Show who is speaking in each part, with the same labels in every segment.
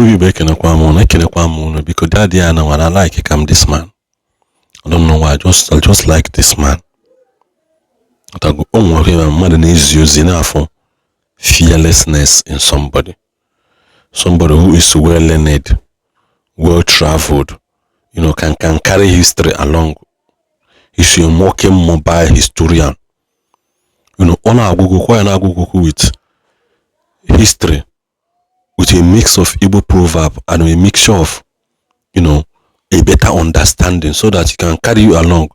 Speaker 1: you back in a quam, I can a quam, because daddy and I like this man. I don't know why, I just like this man. I go on more than is using for fearlessness in somebody who is well learned, well traveled, can carry history along. He's a walking mobile historian. On our Google with history, with a mix of Igbo proverb and a mixture of, a better understanding, so that he can carry you along.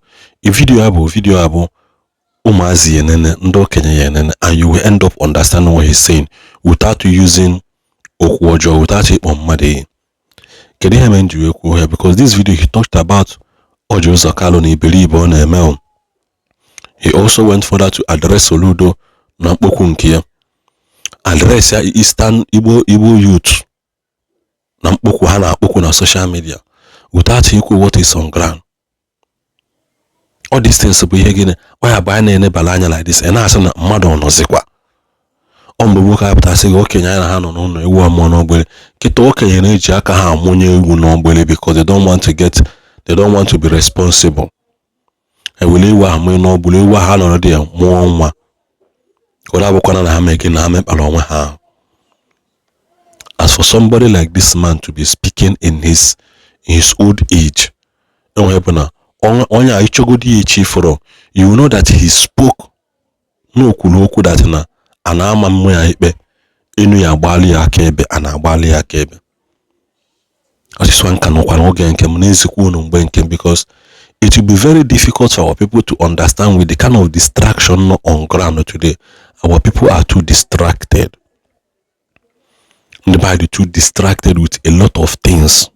Speaker 1: A video abo, and you will end up understanding what he's saying without using okwojo, without it on Made. Because this video he talked about Ojo Zakalo ni believe on ML. He also went further to address Soludo Nampokunkia. Address Eastern Igbo youth Nampoku Hana Poku na social media without equal what is on ground. All these things be again. Why are buying any balanya like this? And I said, Madon no Zikwa. On the work after say, okay, I no monobly. Kito okay, Jaka ha money nobly because they don't want to be responsible. I will leave one no bully wa han already more one. As for somebody like this man to be speaking in his old age, don't happen now. You know that he spoke no kunoku that na anama mwe ibe enu ya gbali akebe anagbali akebe. This one can because it will be very difficult for our people to understand with the kind of distraction on ground today. Our people are too distracted. They're too distracted with a lot of things.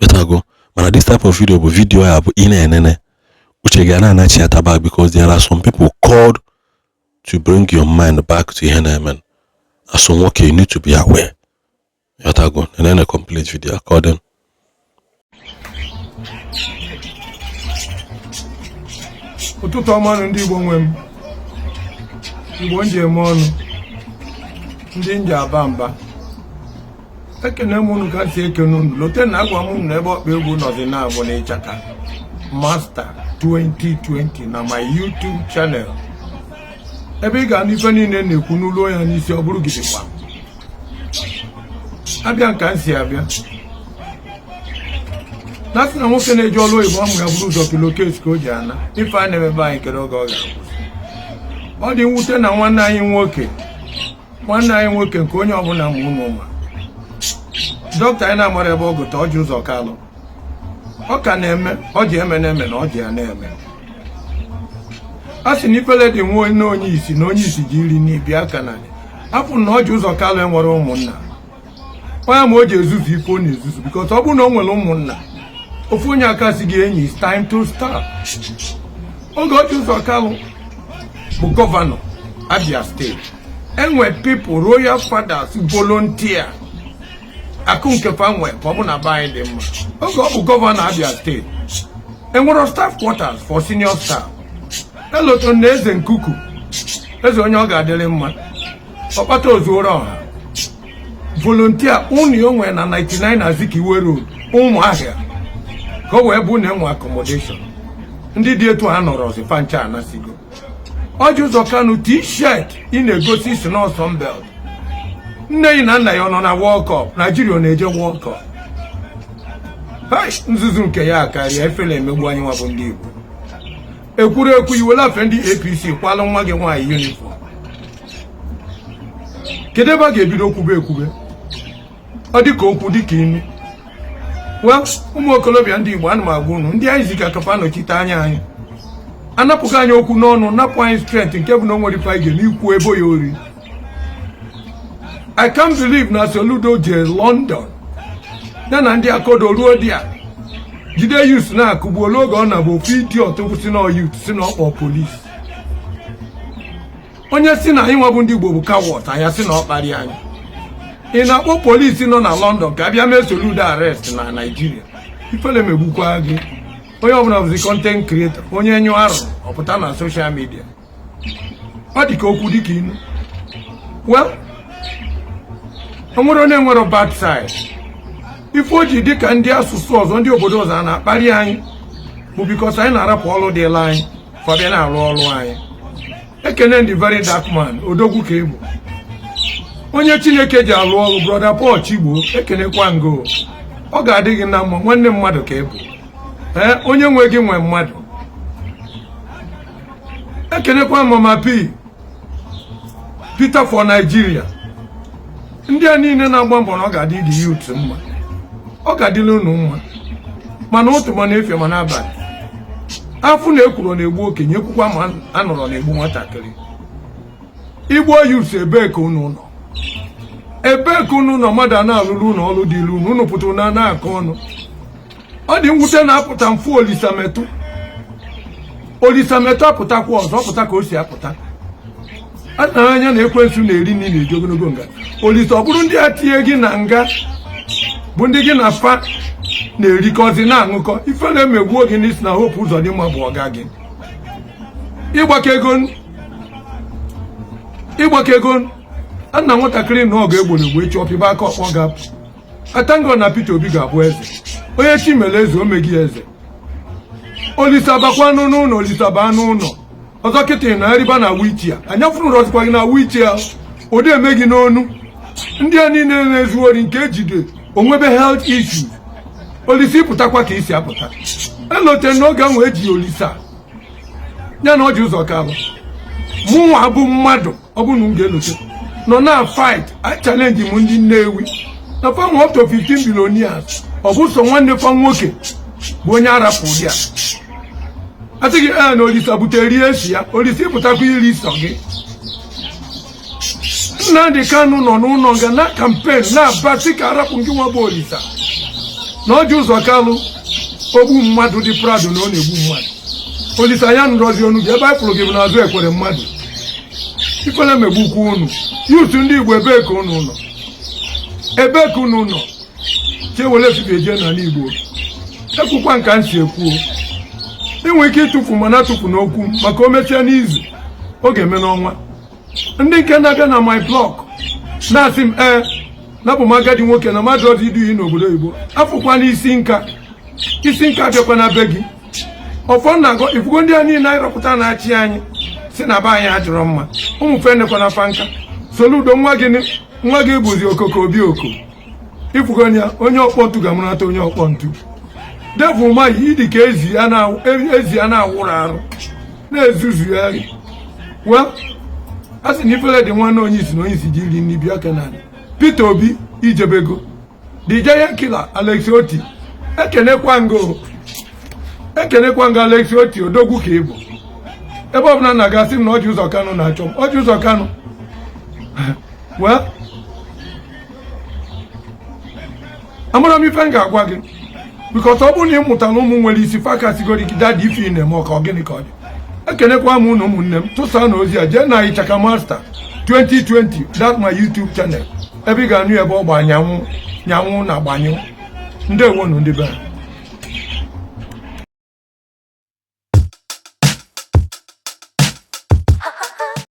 Speaker 1: Better go. But this type of video which because there are some people called to bring your mind back to Yemen. As some okay, you need to be aware. And then a complete video according.
Speaker 2: Ụtụtụ ọma ndị Igbo nwe m. Igbo nje eme ọnụ. Ndị nje aba mba. Ekene m unu ka si ekene unu. Lote na agwa m na ebe ọkpa egwu nọzi na abụ na ịchaka. Master 2020 na my YouTube channel. Ebe ị ga n'ife niile na-ekwu n'ụlọ ya n'isi ọ bụrụ gidikwa. Abịa nka nsi abịa. That's na nwoke na-eji ọlụ oyibo amụ ya bụrụ ụzọ pillowcase ka o ji ana. Ife a na-emebe anyị kere oge ọ ga-akwụsị. Ọ dị mwute na nwanne anyị nwoke nke onye ọbụla ma ụmụ ụma. Dọkịta anyị na-amara ebe ọ gụta ọ ji ụzọ kalụ. Ọ ka na-eme, ọ ji eme na-eme na ọ ji ya na-eme. A sị na ifele dị nwa onye isi na onye isi ji iri n'ibi aka na afụ na ọ ji ụzọ kalụ enwere ụmụnna. Onye ma o ji ezuzu ife ọ na-ezuzu because ọ bụrụ na o nwere ụmụnna ofu onye aka si gị enyi, it's time to start. Oge o ji ụzọ kalụ bụ gọvanọ Abia State. Enwe people, royal fathers, volunteer. Akụ nke fa nwe ka ọ bụ na be anyị dị mma. Oge ọ bụ gọvanọ Abia State. Enwere staff quarters for senior staff. Eloto na eze nkuku. Eze onye ọ ga-adịrị mma. Ọkpata ozuoro ọha. Volunteer unu onwe na 99 Azikiwe Road, Ụmụahịa. Ka o wee bụ na enwe accommodation. Ndị dị etu ha nọrọ ọzọ fancha anasigo. Ọ ji ụzọ Kanu t-shirt ị na-egosi isi n'ọsọ mbelt. Nne yi na nna ya nọ na World Cup, Nigeria na-eje World Cup. Hai, nzuzu nke ya akarịa efele emegbu anyị nwa bụ ndị Igbo. Ekwuru ekwu iwela afe ndị APC kwalụ nwa gị nwaanyị uniform. Kedu ebe a ga-ebido kwube? Ọ dị ka okwu dị ka inu. Well, ụmụ okolobịa ndị Igbo ana m agwa unu, ndị anyị zika kafa nọchite anya anyị. Anapụghị anyị okwu n'ọnụ, napụ anyị strength nke bụ na o nwere ife anyị ga-ekwu ebo ya ori. I can't believe na Soludo jere London. Ya na ndị akodo ruo dị a. Jide youth na-akụgbu oge ọ na-bụ ofu idiot si na youth si na ọkpọ police. Onye si na anyị nwa bụ ndị Igbo bụ coward, anya si na ọ kparị anyị. Ị na-akpọ polisi nọ na London ka abịa mee Soludo arrest na Nigeria. Ifele megbukwa gị. Onye ọbụla bụzi content creator, onye nyụ arụ ọpụta na social media. Ọ dị ka okwu dị ka inu. Well, onwere onye nwere bad side. Ife o ji dịka ndị asụsụ ọzọ ndị obodo ọzọ na-akparị anyị bụ because anyị na-arapụ ọrụ dịla anyị fọbịa na-arụ ọrụ anyị. Ekene ndị very dark man odogwu ka egbu onye Chineke ji alụ ọrụ brother Paul Chigbo ekenekwa ngo ọ ga-adị gị na mma nwanne mmadụ ka ebu onye nwe gị nwe mmadụ. Ekenekwa Mama Peter for Nigeria. Ndị a niile na-agba mbọ na ọ ga-adị dị youth mma, ọ ga-adịla unu mma, mana otu ma na-efe ma n'abalị afụ na ekwuru na-egbu okenye ekwukwa ma anọrọ na-egbu nwatakịrị. Igbo youth ebee ka unu nọ? Ebee ka unu nọ? Mmadụ a na-alụrụ unu ọrụ dị ilu unu pụtara na-akọ ọnụ. Ọ dị mwute na-apụta mfu olisametụ apụtakwa ọzọ pụta ka o si apụta. Ana anya na ekwensu na-eri nri na-eji ogologo nga. Olisa ọ bụrụ ndị a tinye gị na nga bụ ndị gị na fa na-erikọzi na-aṅụkọ ife na-emegbuo gị n'isi na hope ụzọ dị mma bụ ọga gị. Ịgbakọ ego a na nwatakịrị na ọ ga-egboro egbe echi ọpịba aka ọkpọ ga-apụ. Atango na Peter Obi ga-abụ eze, onye chimele eze o meghị eze. Olisa bakwa n'ụlọ, Olisa baa n'ụlọ ọzọ kịtị na eriba na wichia anyafụrụ rọzikwa gị na wichia ụdị eme gị n'onu. Ndị a niile na-ezu ori nke ejide onwebe health issue. Olisa ịpụtakwa ka isi apụta. Elote n'oge ahụ eji Olisa ya na ọjị ụzọ kalụ mụnwa bụ mmadụ ọ bụ na m ga-elote nọ na fight a challenge m ndị Nnewi na fanwe up to 15 billionaires. Ọ bụ so nwanne fa nwoke bụ onye arapụ ụdị a asị gị na Olisa butere esi ya. Olisa ịpụtakwa iri iso gị. Nnamdi Kanu nọ n'ụlọ nga na kampen na-abasị ka arapụ nke nwa bụ Olisa na ọjị ụzọ kalụ ogbu mmadụ dị proud na ọ na-egbu mmadụ. Olisa ya nrọzi ọnụ gị ebe anyị pụrụ gị bụ n'azụ ekwere mmadụ ifele megbukwu unu. Yutu ndị Igbo ebee ka unu nọ? Ebee ka unu nọ? Chewele efife eje n'ala Igbo ekwukwa nka nsi ekwuo. Inwe ike ịtụfu ma na-atụfu n'okwu maka o mechie n'izu ọ ga-eme n'ọnwa. Ndị nke na-abịa na my blog na-asị m na bụ m agadi nwoke na mmadụ ọzọ idu iyi n'obodo Igbo afụkwa n'isi nka abịakwa na be gị. Ọfọ na-agọ ifugo ndị a niile anyị rọpụta na-achị anyị si na be anyị ajụrụ mma ụmụ fenekwa na fanka. Soludo nwa gị bụzi okoko obi oko ifugo ya onye ọkpọ ntu ga-amụrata onye ọkpọ ntu. Devil maghị ịdị ka ezi a na-awụrụ arụ na-ezuzu ya. A sị na ifele dị nwanne onye isi na onye isi ji iri nri bịa Kanani. Peter Obi ijebego the giant killer Alex Oti ekenekwa ngo Alex Oti odogwu ka ịbụ. Ebe ọbụla na-agasị m na ọjị ụzọ Kanu na-achọ m ọjị ụzọ Kanu amara m ife m ga-agwa gị because ọ bụrụ na ị mụtara ụmụ nwere isi fakasigori gị dadị ife ị na-eme ọka gịnị ka ọ dị. Ekenekwa m ụnụ ụmụnne m tụsaa na ozi a jee na Ichaka Master 2020 that's my YouTube channel ebe ị ga-anụ ebe ọ gba nyanwụ na agbanyụ. Ndewonu ndị be